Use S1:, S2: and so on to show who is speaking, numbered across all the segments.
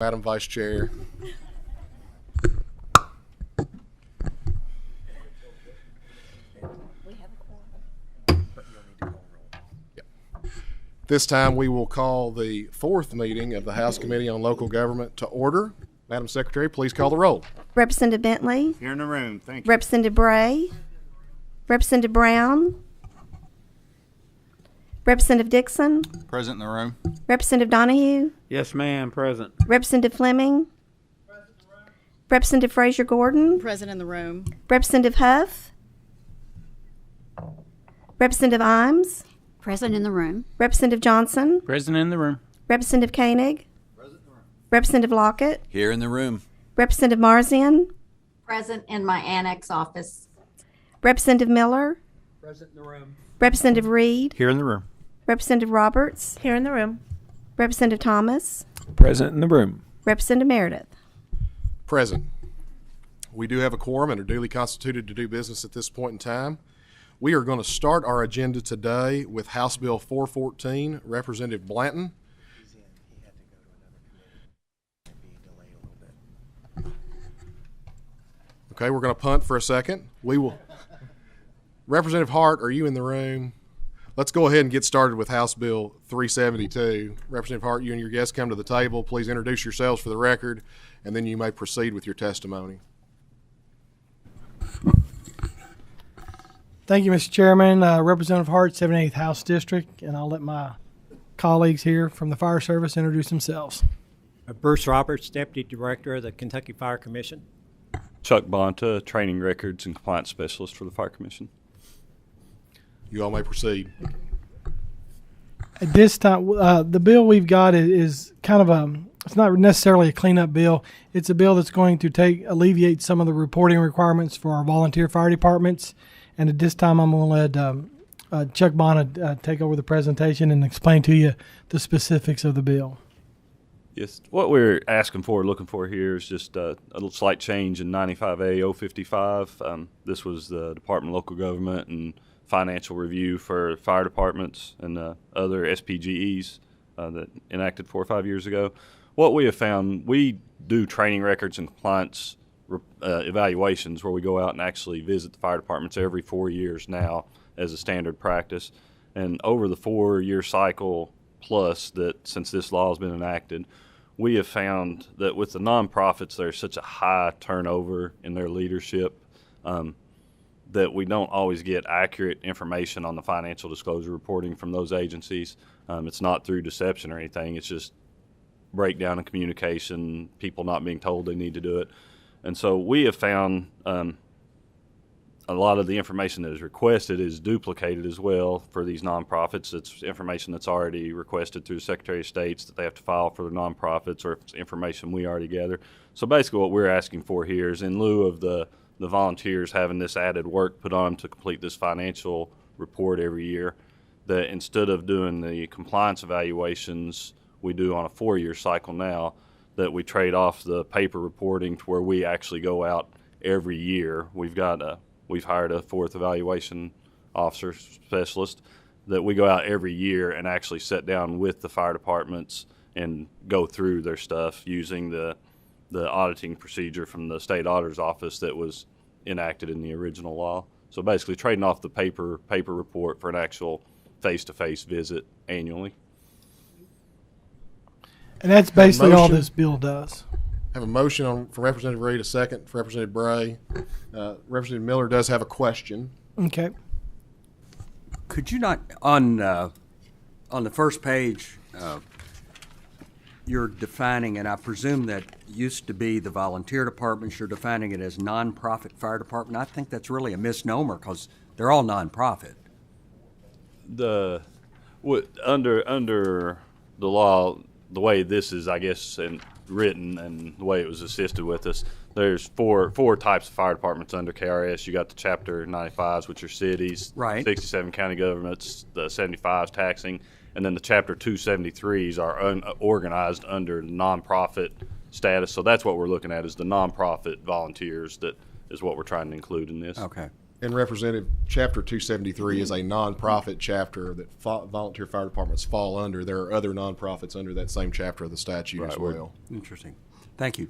S1: Madam Vice Chair. This time we will call the fourth meeting of the House Committee on Local Government to order. Madam Secretary, please call the roll.
S2: Representative Bentley.
S3: Here in the room, thank you.
S2: Representative Bray. Representative Brown. Representative Dixon.
S3: Present in the room.
S2: Representative Donahue.
S4: Yes, ma'am, present.
S2: Representative Fleming. Representative Frazier Gordon.
S5: Present in the room.
S2: Representative Huff. Representative Imes.
S5: Present in the room.
S2: Representative Johnson.
S4: Present in the room.
S2: Representative Koenig. Representative Lockett.
S6: Here in the room.
S2: Representative Marzian.
S7: Present in my annex office.
S2: Representative Miller.
S4: Present in the room.
S2: Representative Reed.
S3: Here in the room.
S2: Representative Roberts.
S8: Here in the room.
S2: Representative Thomas.
S4: Present in the room.
S2: Representative Meredith.
S1: Present. We do have a quorum and are duly constituted to do business at this point in time. We are going to start our agenda today with House Bill 414. Representative Blanton. Okay, we're going to punt for a second. We will. Representative Hart, are you in the room? Let's go ahead and get started with House Bill 372. Representative Hart, you and your guests come to the table. Please introduce yourselves for the record, and then you may proceed with your testimony.
S9: Thank you, Mr. Chairman. Representative Hart, 78th House District, and I'll let my colleagues here from the Fire Service introduce themselves.
S10: Bruce Roberts, Deputy Director of the Kentucky Fire Commission.
S11: Chuck Bonta, Training Records and Compliance Specialist for the Fire Commission.
S1: You all may proceed.
S9: At this time, the bill we've got is kind of it's not necessarily a cleanup bill. It's a bill that's going to alleviate some of the reporting requirements for our volunteer fire departments. And at this time, I'm going to let Chuck Bonta take over the presentation and explain to you the specifics of the bill.
S11: Yes, what we're looking for here is just a little slight change in 95A 055. This was the Department of Local Government and Financial Review for fire departments and other SPGEs that enacted 4 or 5 years ago. What we have found, we do training records and compliance evaluations where we go out and actually visit the fire departments every 4 years now as a standard practice. And over the 4-year cycle plus that since this law has been enacted, we have found that with the nonprofits, there's such a high turnover in their leadership that we don't always get accurate information on the financial disclosure reporting from those agencies. It's not through deception or anything. It's just breakdown in communication, people not being told they need to do it. And so we have found a lot of the information that is requested is duplicated as well for these nonprofits. It's information that's already requested through the Secretary of State's that they have to file for the nonprofits, or it's information we already gather. So basically what we're asking for here is, in lieu of the volunteers having this added work put on to complete this financial report every year, that instead of doing the compliance evaluations we do on a 4-year cycle now, that we trade off the paper reporting to where we actually go out every year. We've hired a 4th evaluation officer specialist that we go out every year and actually sit down with the fire departments and go through their stuff using the auditing procedure from the state auditor's office that was enacted in the original law. So basically trading off the paper report for an actual face-to-face visit annually.
S9: And that's basically all this bill does.
S1: Have a motion from Representative Reed, a second for Representative Bray. Representative Miller does have a question.
S9: Okay.
S6: Could you not, on the first page, you're defining, and I presume that used to be the volunteer departments, you're defining it as nonprofit fire department. I think that's really a misnomer because they're all nonprofit.
S11: Under the law, the way this is, I guess, written and the way it was assisted with us, there's four types of fire departments under KRS. You got the Chapter 95s, which are cities,
S6: right.
S11: 67 county governments, the 75s taxing, and then the Chapter 273s are organized under nonprofit status. So that's what we're looking at, is the nonprofit volunteers. That is what we're trying to include in this.
S6: Okay.
S1: And Representative, Chapter 273 is a nonprofit chapter that volunteer fire departments fall under. There are other nonprofits under that same chapter of the statute as well.
S6: Interesting. Thank you.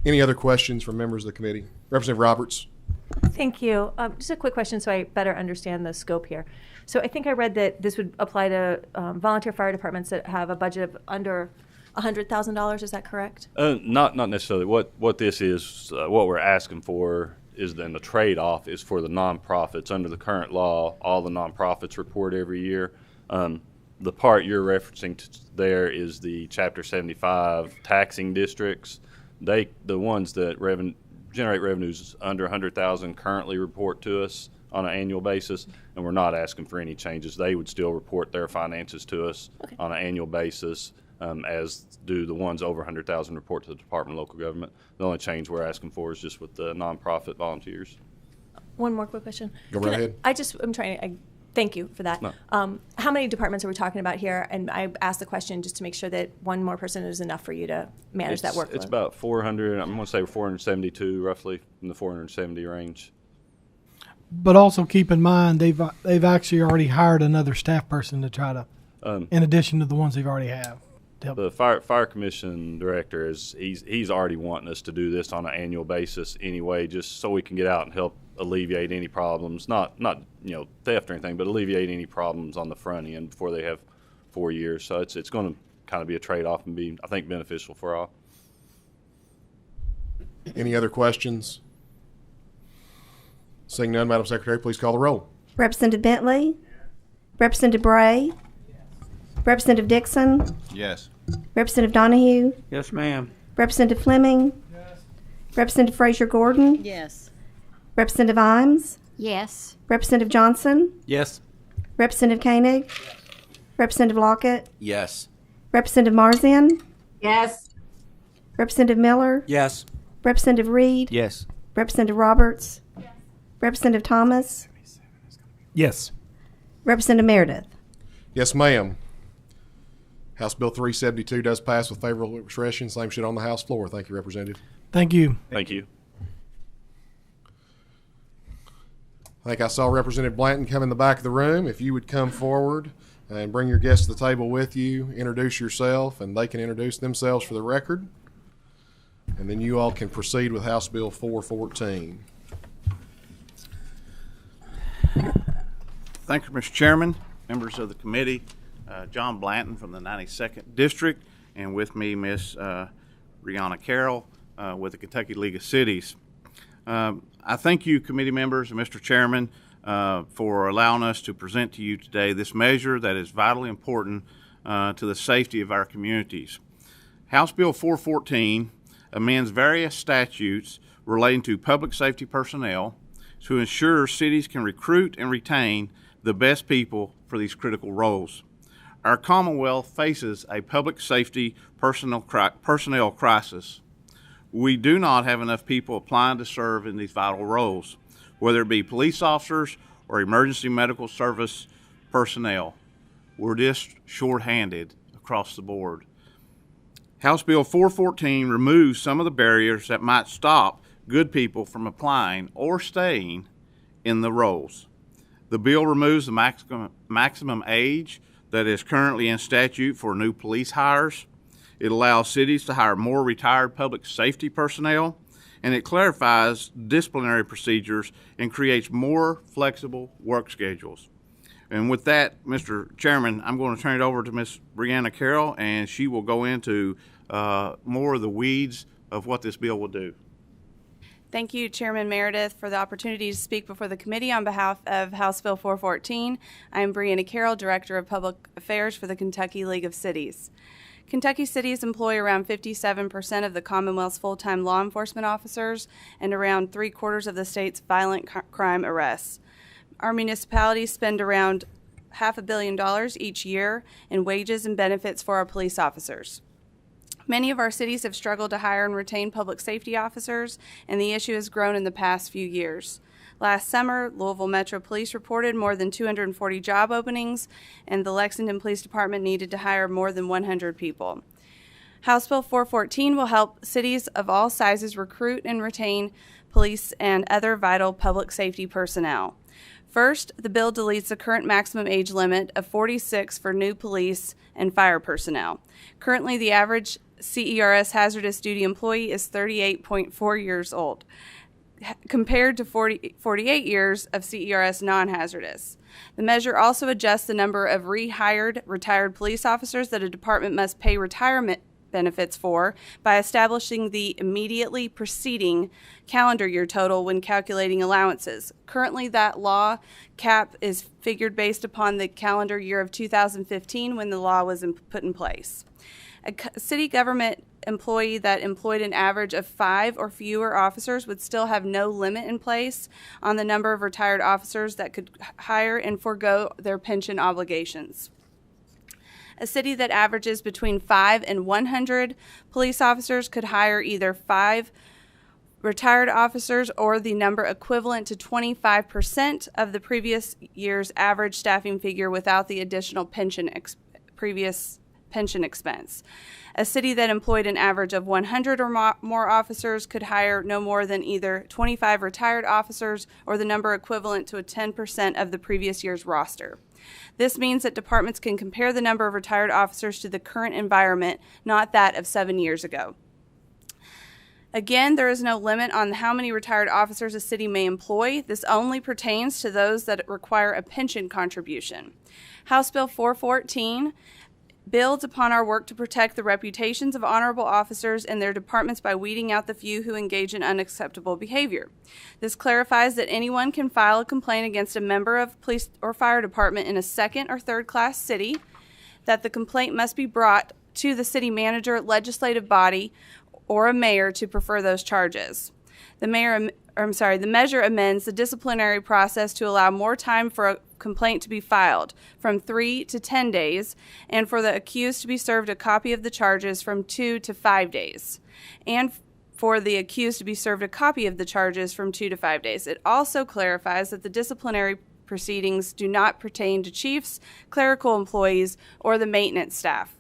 S1: Any other questions from members of the committee? Representative Roberts.
S8: Thank you. Just a quick question so I better understand the scope here. So I think I read that this would apply to volunteer fire departments that have a budget of under $100,000. Is that correct?
S11: Not necessarily. What this is, what we're asking for is then the trade-off is for the nonprofits. Under the current law, all the nonprofits report every year. The part you're referencing there is the Chapter 75 taxing districts. The ones that generate revenues under $100,000 currently report to us on an annual basis, and we're not asking for any changes. They would still report their finances to us on an annual basis, as do the ones over $100,000 report to the Department of Local Government. The only change we're asking for is just with the nonprofit volunteers.
S8: One more quick question.
S1: Go right ahead.
S8: I'm trying. Thank you for that.
S11: No.
S8: How many departments are we talking about here? And I asked the question just to make sure that one more person is enough for you to manage that workload.
S11: It's about 400. I'm going to say 472, roughly in the 470 range.
S9: But also keep in mind they've actually already hired another staff person to try to, in addition to the ones they've already have.
S11: The fire commission director he's already wanting us to do this on an annual basis anyway, just so we can get out and help alleviate any problems, not theft or anything, but alleviate any problems on the front end before they have 4 years. So it's going to kind of be a trade-off and be, I think, beneficial for all.
S1: Any other questions? Seeing none, Madam Secretary, please call the roll.
S2: Representative Bentley? Representative Bray? Representative Dixon?
S3: Yes.
S2: Representative Donahue?
S4: Yes, ma'am.
S2: Representative Fleming? Representative Frazier Gordon?
S5: Yes.
S2: Representative Imes?
S5: Yes.
S2: Representative Johnson?
S4: Yes.
S2: Representative Koenig? Representative Lockett?
S3: Yes.
S2: Representative Marzin?
S7: Yes.
S2: Representative Miller?
S6: Yes.
S2: Representative Reed?
S4: Yes.
S2: Representative Roberts? Representative Thomas?
S4: Yes.
S2: Representative Meredith?
S1: Yes, ma'am. House Bill 372 does pass with favorable expression. Same shit on the House floor. Thank you, Representative.
S9: Thank you.
S11: Thank you.
S1: I think I saw Representative Blanton come in the back of the room. If you would come forward and bring your guests to the table with you, introduce yourself, and they can introduce themselves for the record. And then you all can proceed with House Bill 414.
S3: Thank you, Mr. Chairman, members of the committee. John Blanton from the 92nd District, and with me, Miss Brianna Carroll with the Kentucky League of Cities. I thank you, committee members and Mr. Chairman, for allowing us to present to you today this measure that is vitally important to the safety of our communities. House Bill 414 amends various statutes relating to public safety personnel to ensure cities can recruit and retain the best people for these critical roles. Our Commonwealth faces a public safety personnel crisis. We do not have enough people applying to serve in these vital roles, whether it be police officers or emergency medical service personnel. We're just shorthanded across the board. House Bill 414 removes some of the barriers that might stop good people from applying or staying in the roles. The bill removes the maximum age that is currently in statute for new police hires. It allows cities to hire more retired public safety personnel, and it clarifies disciplinary procedures and creates more flexible work schedules. And with that, Mr. Chairman, I'm going to turn it over to Ms. Brianna Carroll, and she will go into more of the weeds of what this bill will do.
S12: Thank you, Chairman Meredith, for the opportunity to speak before the committee on behalf of House Bill 414. I am Brianna Carroll, Director of Public Affairs for the Kentucky League of Cities. Kentucky cities employ around 57% of the Commonwealth's full-time law enforcement officers and around 3/4 of the state's violent crime arrests. Our municipalities spend around $500 million each year in wages and benefits for our police officers. Many of our cities have struggled to hire and retain public safety officers, and the issue has grown in the past few years. Last summer, Louisville Metro Police reported more than 240 job openings, and the Lexington Police Department needed to hire more than 100 people. House Bill 414 will help cities of all sizes recruit and retain police and other vital public safety personnel. First, the bill deletes the current maximum age limit of 46 for new police and fire personnel. Currently, the average CERS hazardous duty employee is 38.4 years old, compared to 48 years of CERS non-hazardous. The measure also adjusts the number of rehired retired police officers that a department must pay retirement benefits for by establishing the immediately preceding calendar year total when calculating allowances. Currently, that law cap is figured based upon the calendar year of 2015 when the law was put in place. A city government employee that employed an average of 5 or fewer officers would still have no limit in place on the number of retired officers that could hire and forego their pension obligations. A city that averages between 5 and 100 police officers could hire either 5 retired officers or the number equivalent to 25% of the previous year's average staffing figure without the additional previous pension expense. A city that employed an average of 100 or more officers could hire no more than either 25 retired officers or the number equivalent to 10% of the previous year's roster. This means that departments can compare the number of retired officers to the current environment, not that of 7 years ago. Again, there is no limit on how many retired officers a city may employ. This only pertains to those that require a pension contribution. House Bill 414 builds upon our work to protect the reputations of honorable officers and their departments by weeding out the few who engage in unacceptable behavior. This clarifies that anyone can file a complaint against a member of police or fire department in a second or third class city, that the complaint must be brought to the city manager, legislative body, or a mayor to prefer those charges. The measure amends the disciplinary process to allow more time for a complaint to be filed, from 3 to 10 days, and for the accused to be served a copy of the charges from 2 to 5 days, and for the accused to be served a copy of the charges from 2 to 5 days. It also clarifies that the disciplinary proceedings do not pertain to chiefs, clerical employees, or the maintenance staff.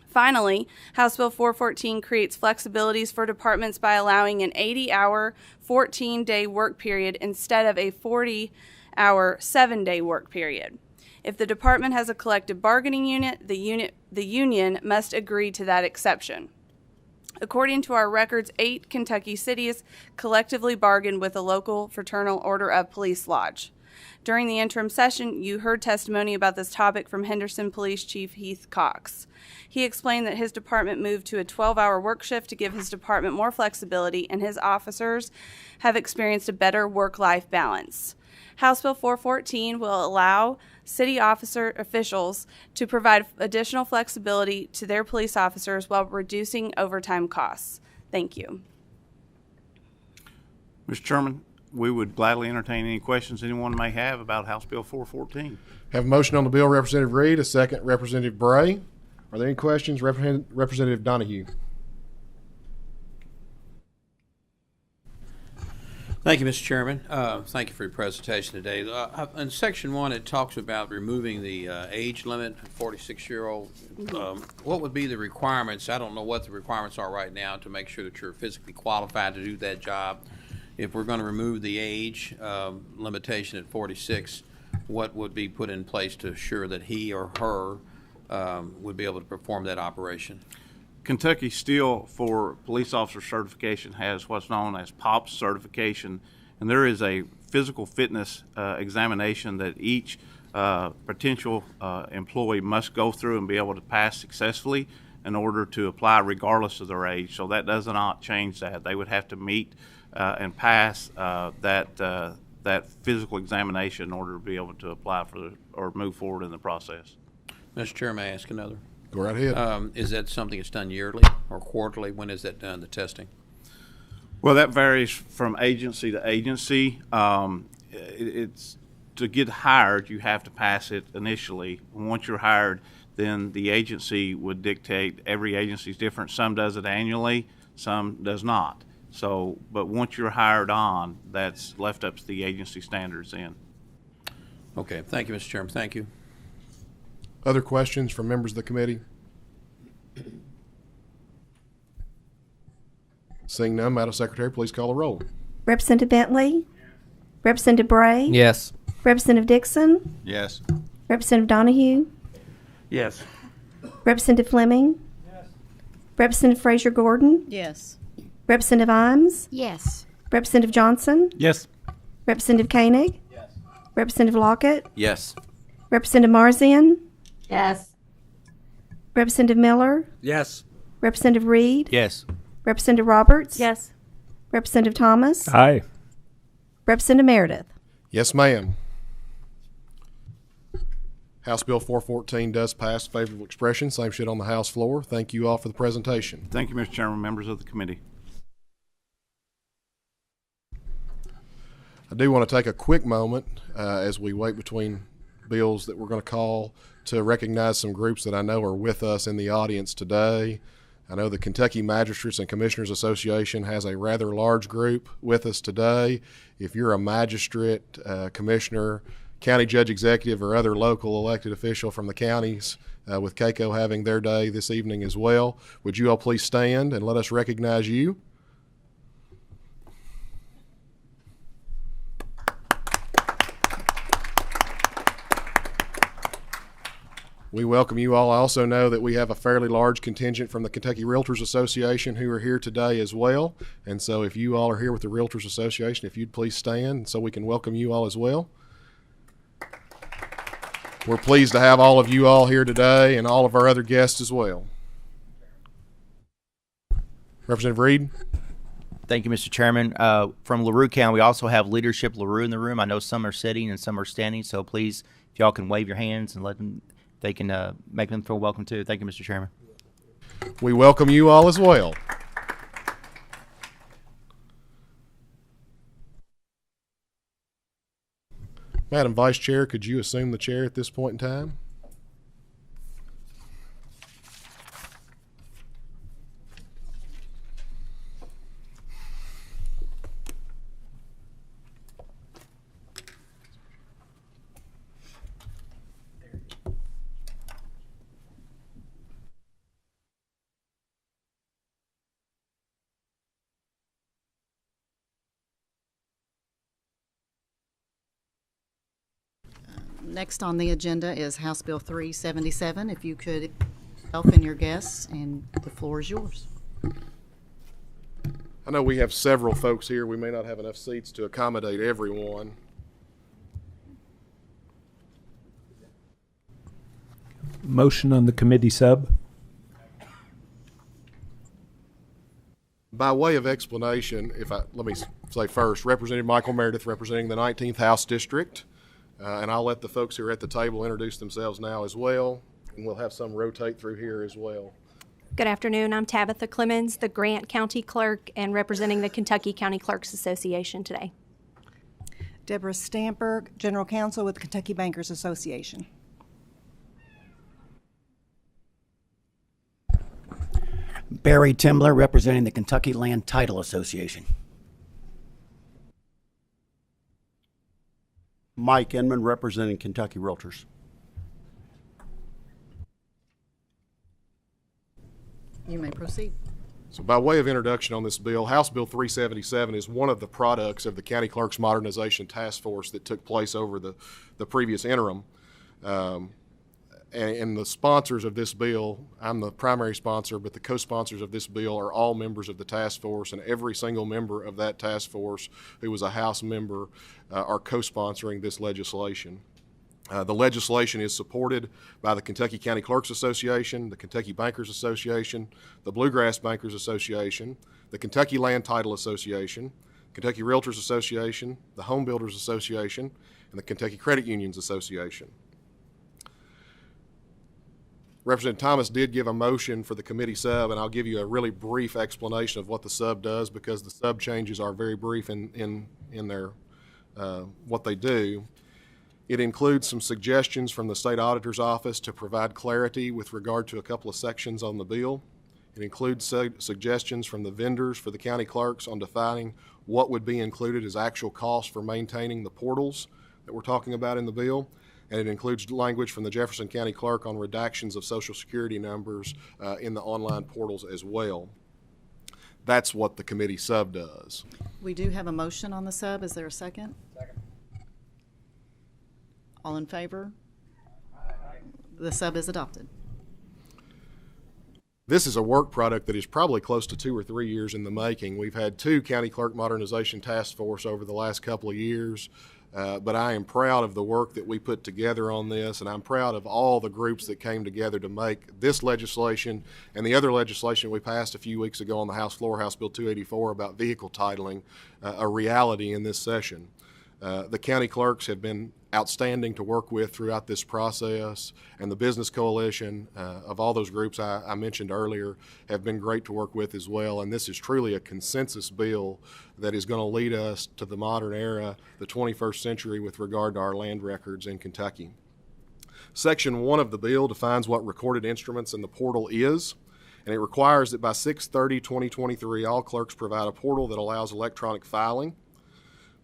S12: Finally, House Bill 414 creates flexibilities for departments by allowing an 80-hour, 14-day work period instead of a 40-hour, 7-day work period. If the department has a collective bargaining unit, the union must agree to that exception. According to our records, 8 Kentucky cities collectively bargained with a local Fraternal Order of Police Lodge. During the interim session, you heard testimony about this topic from Henderson Police Chief Heath Cox. He explained that his department moved to a 12-hour work shift to give his department more flexibility, and his officers have experienced a better work-life balance. House Bill 414 will allow city officials to provide additional flexibility to their police officers while reducing overtime costs. Thank you.
S3: Mr. Chairman, we would gladly entertain any questions anyone may have about House Bill 414.
S1: Have a motion on the bill, Representative Reed, a second, Representative Bray. Are there any questions? Representative Donahue.
S13: Thank you, Mr. Chairman. Thank you for your presentation today. In Section 1, it talks about removing the age limit, 46-year-old. What would be the requirements? I don't know what the requirements are right now to make sure that you're physically qualified to do that job. If we're going to remove the age limitation at 46, what would be put in place to assure that he or her would be able to perform that operation?
S3: Kentucky still, for police officer certification, has what's known as POPS certification, and there is a physical fitness examination that each potential employee must go through and be able to pass successfully in order to apply regardless of their age. So that does not change that. They would have to meet and pass that physical examination in order to be able to apply for or move forward in the process.
S13: Mr. Chair, may I ask another?
S1: Go right ahead.
S13: Is that something that's done yearly or quarterly? When is that done, the testing?
S3: Well, that varies from agency to agency. It's to get hired, you have to pass it initially. Once you're hired, then the agency would dictate. Every agency is different. Some does it annually, some does not. So, but once you're hired on, that's left up to the agency standards then.
S13: Okay. Thank you, Mr. Chairman. Thank you.
S1: Other questions from members of the committee? Seeing none, Madam Secretary, please call the roll.
S2: Representative Bentley? Representative Bray?
S4: Yes.
S2: Representative Dixon?
S3: Yes.
S2: Representative Donahue?
S4: Yes.
S2: Representative Fleming? Representative Frazier Gordon?
S5: Yes.
S2: Representative Imes?
S5: Yes.
S2: Representative Johnson?
S4: Yes.
S2: Representative Koenig?
S4: Yes.
S2: Representative Lockett?
S13: Yes.
S2: Representative Marzian?
S7: Yes.
S2: Representative Miller?
S6: Yes.
S2: Representative Reed?
S4: Yes.
S2: Representative Roberts?
S8: Yes.
S2: Representative Thomas?
S4: Aye.
S2: Representative Meredith?
S1: Yes, ma'am. House Bill 414 does pass favorable expression. Same shit on the House floor. Thank you all for the presentation.
S3: Thank you, Mr. Chairman, members of the committee.
S1: I do want to take a quick moment as we wait between bills that we're going to call to recognize some groups that I know are with us in the audience today. I know the Kentucky Magistrates and Commissioners Association has a rather large group with us today. If you're a magistrate, commissioner, county judge executive, or other local elected official from the counties, with KACO having their day this evening as well, would you all please stand and let us recognize you? We welcome you all. I also know that we have a fairly large contingent from the Kentucky Realtors Association who are here today as well. And so if you all are here with the Realtors Association, if you'd please stand so we can welcome you all as well. We're pleased to have all of you all here today and all of our other guests as well. Representative Reed.
S14: Thank you, Mr. Chairman. From LaRue County, we also have Leadership LaRue in the room. I know some are sitting and some are standing, so please, if y'all can wave your hands and let them, they can make them feel welcome too. Thank you, Mr. Chairman.
S1: We welcome you all as well. Madam Vice Chair, could you assume the chair at this point in time?
S5: Next on the agenda is House Bill 377. If you could, yourself and your guests, and the floor is yours.
S1: I know we have several folks here. We may not have enough seats to accommodate everyone.
S4: Motion on the committee sub.
S1: By way of explanation, let me say first, Representative Michael Meredith representing the 19th House District. And I'll let the folks who are at the table introduce themselves now as well, and we'll have some rotate through here as well.
S15: Good afternoon. I'm Tabitha Clemens, the Grant County Clerk and representing the Kentucky County Clerks Association today.
S16: Deborah Stamper, General Counsel with the Kentucky Bankers Association.
S17: Barry Timbler, representing the Kentucky Land Title Association.
S18: Mike Inman, representing Kentucky Realtors.
S5: You may proceed.
S1: So by way of introduction on this bill, House Bill 377 is one of the products of the County Clerks Modernization Task Force that took place over the previous interim. And the sponsors of this bill, I'm the primary sponsor, but the co-sponsors of this bill are all members of the task force, and every single member of that task force who was a House member are co-sponsoring this legislation. The legislation is supported by the Kentucky County Clerks Association, the Kentucky Bankers Association, the Bluegrass Bankers Association, the Kentucky Land Title Association, Kentucky Realtors Association, the Home Builders Association, and the Kentucky Credit Unions Association. Representative Thomas did give a motion for the committee sub, and I'll give you a really brief explanation of what the sub does because the sub changes are very brief in their what they do. It includes some suggestions from the State Auditor's Office to provide clarity with regard to a couple of sections on the bill. It includes suggestions from the vendors for the county clerks on defining what would be included as actual costs for maintaining the portals that we're talking about in the bill. And it includes language from the Jefferson County Clerk on redactions of Social Security numbers in the online portals as well. that's what the committee sub does.
S5: We do have a motion on the sub. Is there a second? Second. All in favor? The sub is adopted.
S1: This is a work product that is probably close to 2 or 3 years in the making. We've had 2 county clerk modernization task force over the last couple of years, but I am proud of the work that we put together on this, and I'm proud of all the groups that came together to make this legislation and the other legislation we passed a few weeks ago on the House floor, House Bill 284, about vehicle titling, a reality in this session. The county clerks have been outstanding to work with throughout this process, and the business coalition of all those groups I mentioned earlier have been great to work with as well. And this is truly a consensus bill that is going to lead us to the modern era, the 21st century, with regard to our land records in Kentucky. Section 1 of the bill defines what recorded instruments in the portal is, and it requires that by 6/30/2023 all clerks provide a portal that allows electronic filing.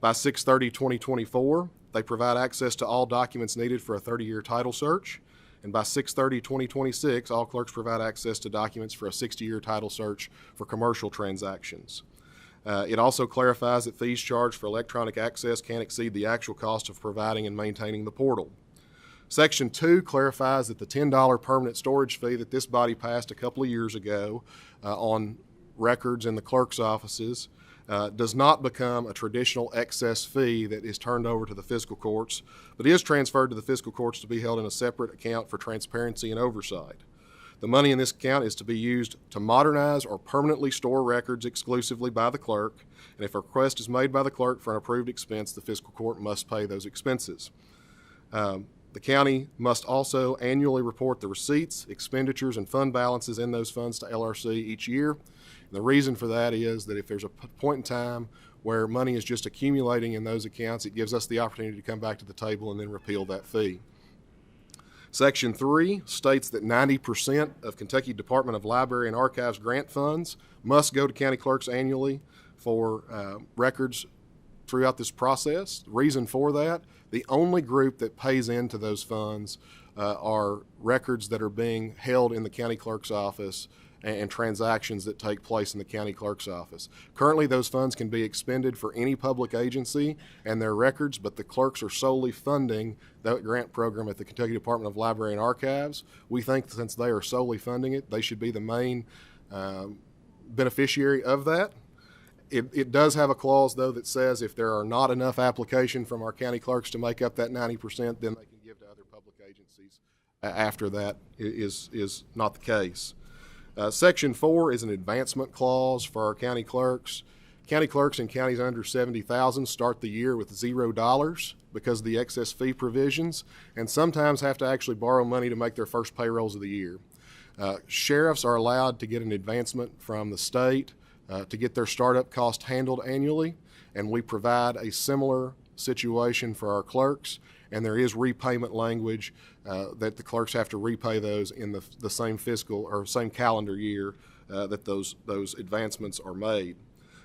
S1: By 6/30/2024, they provide access to all documents needed for a 30-year title search. And by 6/30/2026, all clerks provide access to documents for a 60-year title search for commercial transactions. It also clarifies that fees charged for electronic access can't exceed the actual cost of providing and maintaining the portal. Section 2 clarifies that the $10 permanent storage fee that this body passed a couple of years ago on records in the clerk's offices does not become a traditional excess fee that is turned over to the fiscal courts, but is transferred to the fiscal courts to be held in a separate account for transparency and oversight. The money in this account is to be used to modernize or permanently store records exclusively by the clerk, and if a request is made by the clerk for an approved expense, the fiscal court must pay those expenses. The county must also annually report the receipts, expenditures, and fund balances in those funds to LRC each year. And the reason for that is that if there's a point in time where money is just accumulating in those accounts, it gives us the opportunity to come back to the table and then repeal that fee. Section 3 states that 90% of Kentucky Department of Library and Archives grant funds must go to county clerks annually for records throughout this process. The reason for that, the only group that pays into those funds are records that are being held in the county clerk's office and transactions that take place in the county clerk's office. Currently, those funds can be expended for any public agency and their records, but the clerks are solely funding that grant program at the Kentucky Department of Library and Archives. We think since they are solely funding it, they should be the main beneficiary of that. It does have a clause, though, that says if there are not enough application from our county clerks to make up that 90%, then they can give to other public agencies after that is not the case. Section 4 is an advancement clause for our county clerks. County clerks in counties under 70,000 start the year with $0 because of the excess fee provisions, and sometimes have to actually borrow money to make their first payrolls of the year. Sheriffs are allowed to get an advancement from the state to get their startup cost handled annually, and we provide a similar situation for our clerks, and there is repayment language that the clerks have to repay those in the same fiscal or same calendar year that those advancements are made.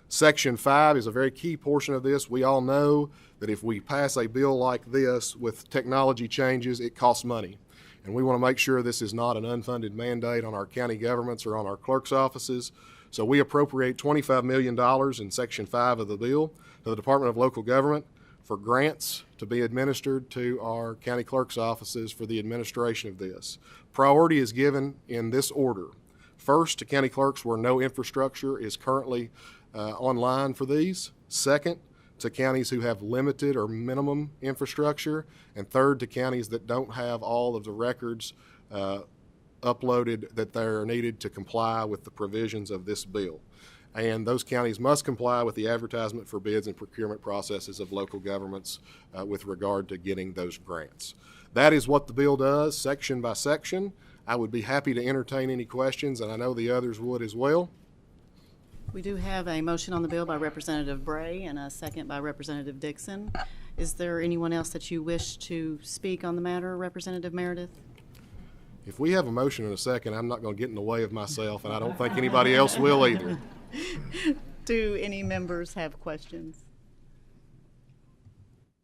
S1: Section 5 is a very key portion of this. We all know that if we pass a bill like this with technology changes, it costs money. And we want to make sure this is not an unfunded mandate on our county governments or on our clerk's offices. So we appropriate $25 million in Section 5 of the bill to the Department of Local Government for grants to be administered to our county clerk's offices for the administration of this. Priority is given in this order. First, to county clerks where no infrastructure is currently online for these. Second, to counties who have limited or minimum infrastructure. And third, to counties that don't have all of the records uploaded that they're needed to comply with the provisions of this bill. And those counties must comply with the advertisement for bids and procurement processes of local governments with regard to getting those grants. That is what the bill does, section by section. I would be happy to entertain any questions, and I know the others would as well.
S5: We do have a motion on the bill by Representative Bray and a second by Representative Dixon. Is there anyone else that you wish to speak on the matter, Representative Meredith?
S1: If we have a motion in a second, I'm not going to get in the way of myself, and I don't think anybody else will either.
S5: Do any members have questions?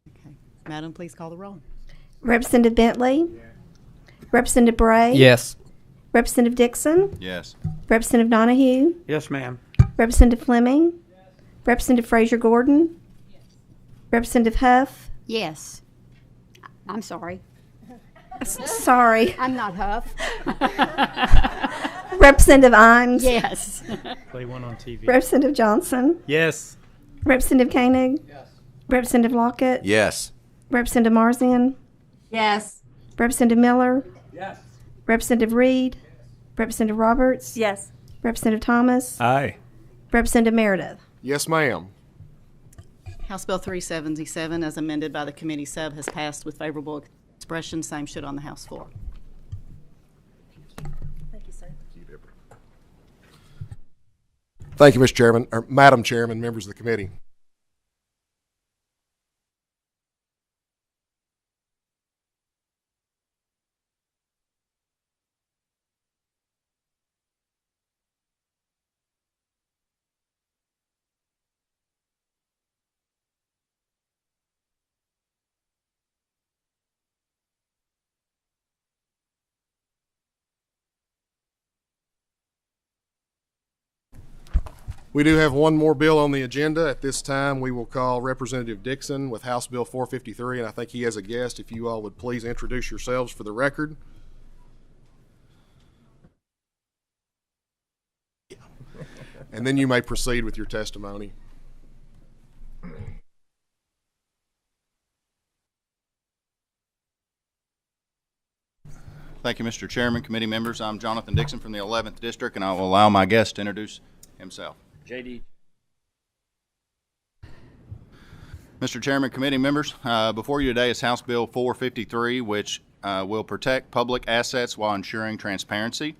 S5: Okay. Madam, please call the roll.
S2: Representative Bentley? Yes. Representative Bray?
S10: Yes.
S2: Representative Dixon?
S3: Yes.
S2: Representative Donahue?
S10: Yes, ma'am.
S2: Representative Fleming? Representative Frazier Gordon? Representative Huff?
S19: Yes. I'm sorry.
S2: Sorry.
S19: I'm not Huff.
S2: Representative Imes?
S19: Yes.
S10: Play one on TV.
S2: Representative Johnson?
S10: Yes.
S2: Representative Koenig? Yes. Representative Lockett?
S20: Yes.
S2: Representative Marzian?
S7: Yes.
S2: Representative Miller?
S10: Yes.
S2: Representative Reed? Representative Roberts?
S8: Yes.
S2: Representative Thomas?
S4: Aye.
S2: Representative Meredith?
S1: Yes, ma'am.
S5: House Bill 377, as amended by the committee sub, has passed with favorable expression. Same should on the House floor.
S8: Thank you, sir.
S1: Thank you, Mr. Chairman, or Madam Chairman, members of the committee. We do have one more bill on the agenda. At this time, we will call Representative Dixon with House Bill 453, and I think he has a guest. If you all would please introduce yourselves for the record. And then you may proceed with your testimony.
S20: Thank you, Mr. Chairman, committee members. I'm Jonathan Dixon from the 11th District, and I will allow my guest to introduce himself.
S21: JD.
S20: Mr. Chairman, committee members, before you today is House Bill 453, which will protect public assets while ensuring transparency.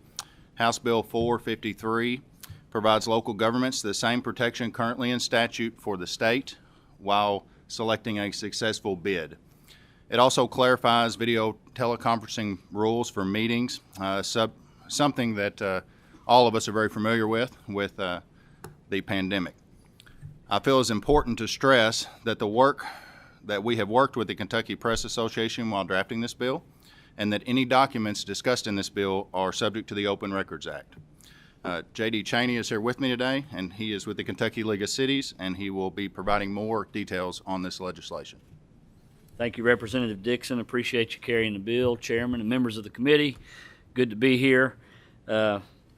S20: House Bill 453 provides local governments the same protection currently in statute for the state while selecting a successful bid. It also clarifies video teleconferencing rules for meetings, something that all of us are very familiar with the pandemic. I feel it's important to stress that we have worked with the Kentucky Press Association while drafting this bill, and that any documents discussed in this bill are subject to the Open Records Act. J.D. Cheney is here with me today, and he is with the Kentucky League of Cities, and he will be providing more details on this legislation.
S21: Thank you, Representative Dixon. Appreciate you carrying the bill, Chairman and members of the committee. Good to be here.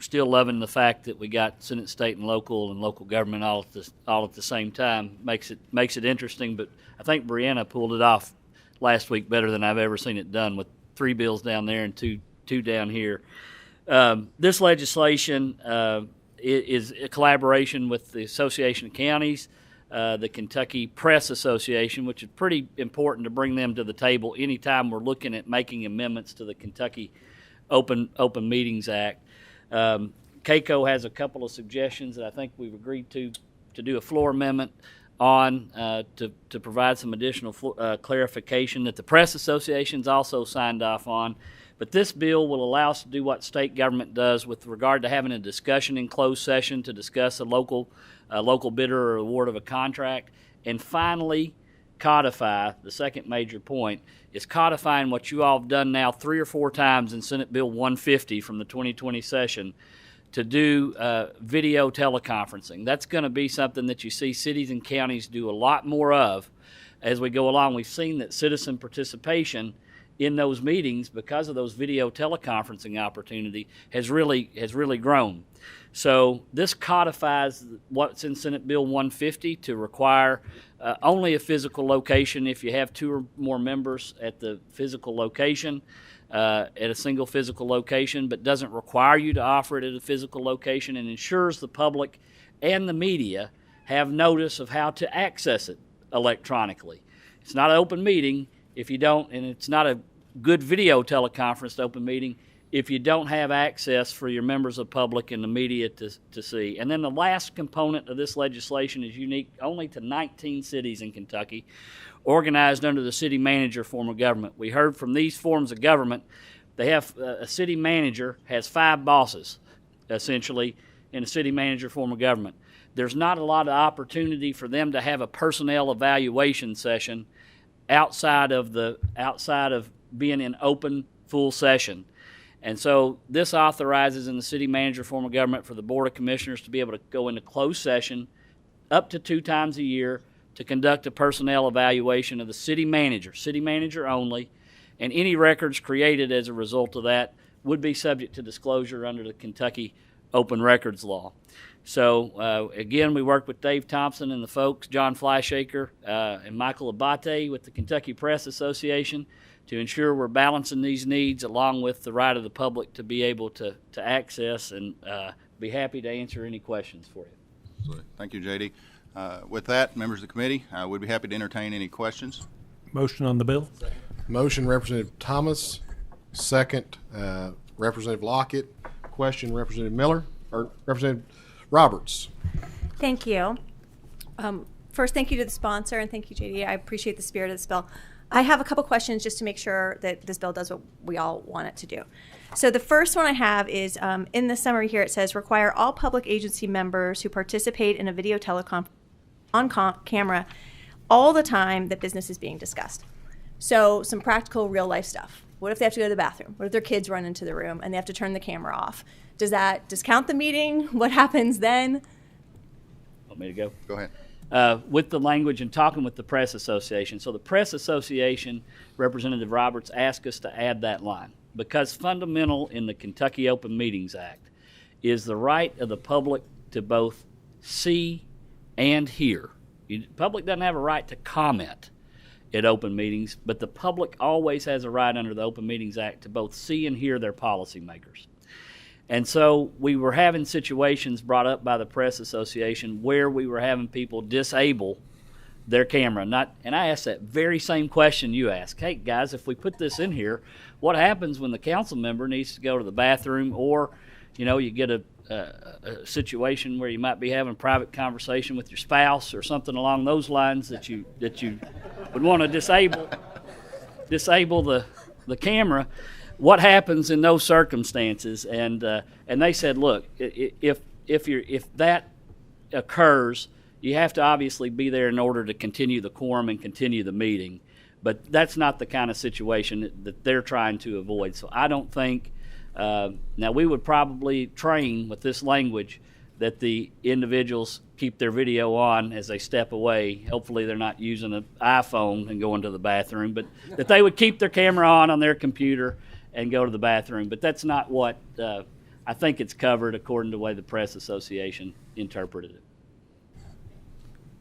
S21: Still loving the fact that we got Senate, state, and local government all at the same time. Makes it interesting. But I think Brianna pulled it off last week better than I've ever seen it done, with 3 bills down there and two down here. This legislation is a collaboration with the Association of Counties, the Kentucky Press Association, which is pretty important to bring them to the table anytime we're looking at making amendments to the Kentucky Open Meetings Act. KACO has a couple of suggestions that I think we've agreed to do a floor amendment on to provide some additional clarification that the Press Association's also signed off on. But this bill will allow us to do what state government does with regard to having a discussion in closed session to discuss a local bidder or award of a contract, and finally codify, the second major point, is codifying what you all have done now 3 or 4 times in Senate Bill 150 from the 2020 session to do video teleconferencing. That's going to be something that you see cities and counties do a lot more of as we go along. We've seen that citizen participation in those meetings, because of those video teleconferencing opportunity, has really grown. So this codifies what's in Senate Bill 150 to require only a physical location if you have 2 or more members at the physical location, at a single physical location, but doesn't require you to offer it at a physical location, and ensures the public and the media have notice of how to access it electronically. It's not an open meeting if you don't, and it's not a good video teleconference open meeting if you don't have access for your members of public and the media to see. And then the last component of this legislation is unique only to 19 cities in Kentucky, organized under the city manager form of government. We heard from these forms of government, they have a city manager has 5 bosses, essentially, in a city manager form of government. There's not a lot of opportunity for them to have a personnel evaluation session outside of being in open full session. And so this authorizes in the city manager form of government for the Board of Commissioners to be able to go into closed session up to 2 times a year to conduct a personnel evaluation of the city manager only, and any records created as a result of that would be subject to disclosure under the Kentucky Open Records Law. So, again, we worked with Dave Thompson and the folks, John Fleischacre and Michael Abate with the Kentucky Press Association to ensure we're balancing these needs along with the right of the public to be able to access, and be happy to answer any questions for you.
S20: Thank you, J.D. With that, members of the committee, we'd be happy to entertain any questions.
S4: Motion on the bill.
S1: Motion, Representative Thomas. Second, Representative Lockett. Question, Representative Miller, or Representative Roberts.
S8: Thank you. First, thank you to the sponsor, and thank you, JD. I appreciate the spirit of this bill. I have a couple questions just to make sure that this bill does what we all want it to do. So the first one I have is, in the summary here, it says, require all public agency members who participate in a video telecom on camera all the time that business is being discussed. So some practical, real-life stuff. What if they have to go to the bathroom? What if their kids run into the room and they have to turn the camera off? Does that discount the meeting? What happens then?
S21: Want me to go?
S20: Go ahead.
S21: With the language and talking with the Press Association. So the Press Association, Representative Roberts, asked us to add that line because fundamental in the Kentucky Open Meetings Act is the right of the public to both see and hear. The public doesn't have a right to comment at open meetings, but the public always has a right under the Open Meetings Act to both see and hear their policymakers. And so we were having situations brought up by the Press Association where we were having people disable their camera. And I asked that very same question you asked. Hey, guys, if we put this in here, what happens when the council member needs to go to the bathroom, or, you get a situation where you might be having a private conversation with your spouse or something along those lines that you would want to disable the camera. What happens in those circumstances? And they said, look, if that occurs, you have to obviously be there in order to continue the quorum and continue the meeting. But that's not the kind of situation that they're trying to avoid. So I don't think, now we would probably train with this language that the individuals keep their video on as they step away. Hopefully they're not using an iPhone and going to the bathroom, but that they would keep their camera on their computer and go to the bathroom. But that's not what I think it's covered according to the way the Press Association interpreted it.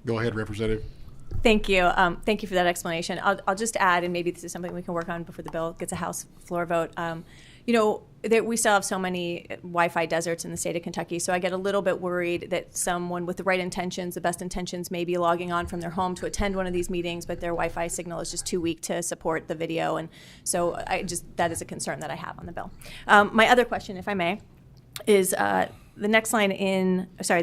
S1: Go ahead, Representative.
S8: Thank you. Thank you for that explanation. I'll just add, and maybe this is something we can work on before the bill gets a House floor vote. We still have so many Wi-Fi deserts in the state of Kentucky, so I get a little bit worried that someone with the right intentions, the best intentions, may be logging on from their home to attend one of these meetings, but their Wi-Fi signal is just too weak to support the video, and so that is a concern that I have on the bill. My other question, if I may, is the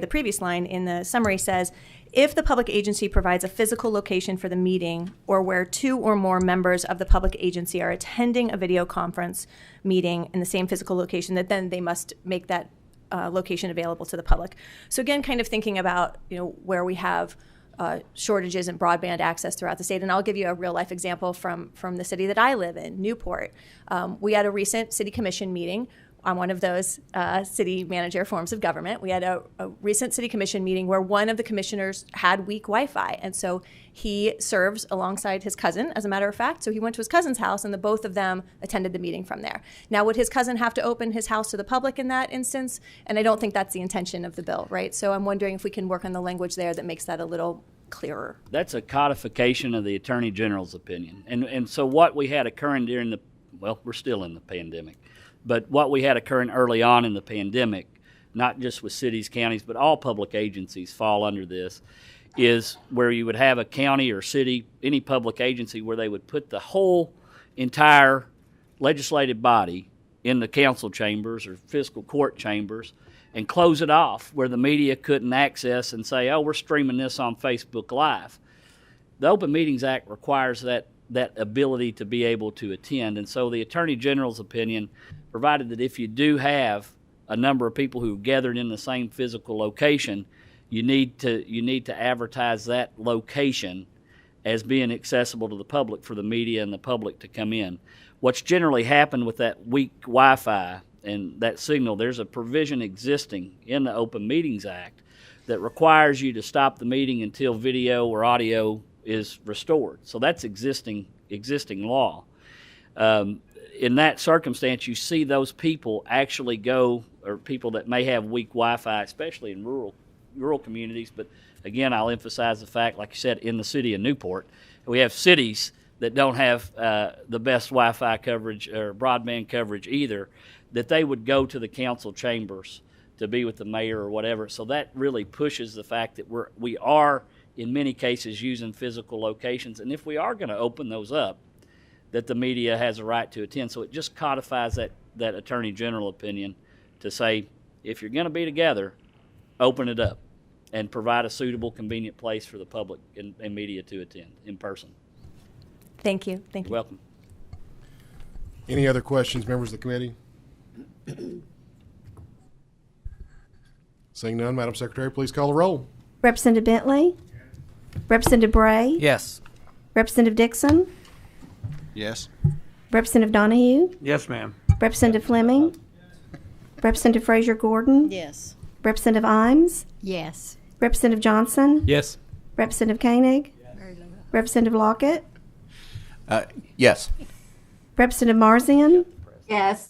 S8: previous line in the summary says, if the public agency provides a physical location for the meeting or where 2 or more members of the public agency are attending a video conference meeting in the same physical location, that then they must make that location available to the public. So again, kind of thinking about where we have shortages in broadband access throughout the state. And I'll give you a real life example from the city that I live in, Newport. We had a recent city commission meeting on one of those city manager forms of government. We had a recent city commission meeting where one of the commissioners had weak Wi-Fi. And so he serves alongside his cousin, as a matter of fact. So he went to his cousin's house and the both of them attended the meeting from there. Now, would his cousin have to open his house to the public in that instance? And I don't think that's the intention of the bill, right? So I'm wondering if we can work on the language there that makes that a little clearer.
S21: That's a codification of the Attorney General's opinion. And so what we had occurring during we're still in the pandemic. But what we had occurring early on in the pandemic, not just with cities, counties, but all public agencies fall under this, is where you would have a county or city, any public agency, where they would put the whole entire legislative body in the council chambers or fiscal court chambers and close it off where the media couldn't access and say, oh, we're streaming this on Facebook Live. The Open Meetings Act requires that ability to be able to attend. And so the Attorney General's opinion provided that if you do have a number of people who gathered in the same physical location, you need to advertise that location as being accessible to the public for the media and the public to come in. what's generally happened with that weak Wi-Fi and that signal, there's a provision existing in the Open Meetings Act that requires you to stop the meeting until video or audio is restored. So that's existing law. In that circumstance, you see those people actually go, or people that may have weak Wi-Fi, especially in rural communities. But again, I'll emphasize the fact, like you said, in the city of Newport, we have cities that don't have the best Wi-Fi coverage or broadband coverage either, that they would go to the council chambers to be with the mayor or whatever. So that really pushes the fact that we are in many cases using physical locations, and if we are going to open those up, that the media has a right to attend. So it just codifies that Attorney General opinion to say, if you're going to be together, open it up and provide a suitable, convenient place for the public and media to attend in person.
S8: Thank you. Thank you.
S21: You're welcome.
S1: Any other questions, members of the committee? Seeing none, Madam Secretary, please call the roll.
S2: Representative Bentley? Representative Bray?
S6: Yes.
S2: Representative Dixon?
S20: Yes.
S2: Representative Donahue?
S4: Yes, ma'am.
S2: Representative Fleming? Representative Frazier Gordon?
S5: Yes.
S2: Representative Imes?
S19: Yes.
S2: Representative Johnson?
S4: Yes.
S2: Representative Koenig? Representative Lockett?
S14: Yes.
S2: Representative Marzian?
S7: Yes.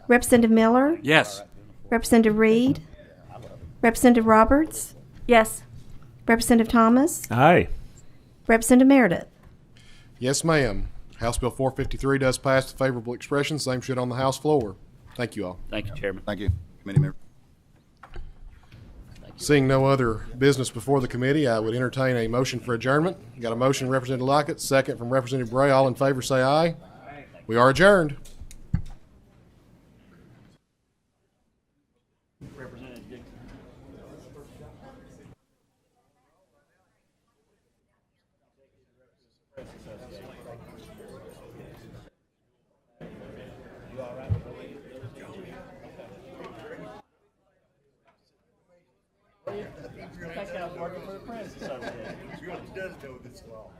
S2: Representative Miller?
S4: Yes.
S2: Representative Reed? Representative Roberts?
S8: Yes.
S2: Representative Thomas?
S4: Aye.
S2: Representative Meredith?
S1: Yes, ma'am. House Bill 453 does pass to favorable expression. Same shit on the House floor. Thank you all.
S21: Thank you, Chairman.
S20: Thank you, committee member.
S1: Seeing no other business before the committee, I would entertain a motion for adjournment. Got a motion, Representative Lockett, second from Representative Bray. All in favor say aye. We are adjourned.
S21: Representative Dixon.
S9: She does know this law.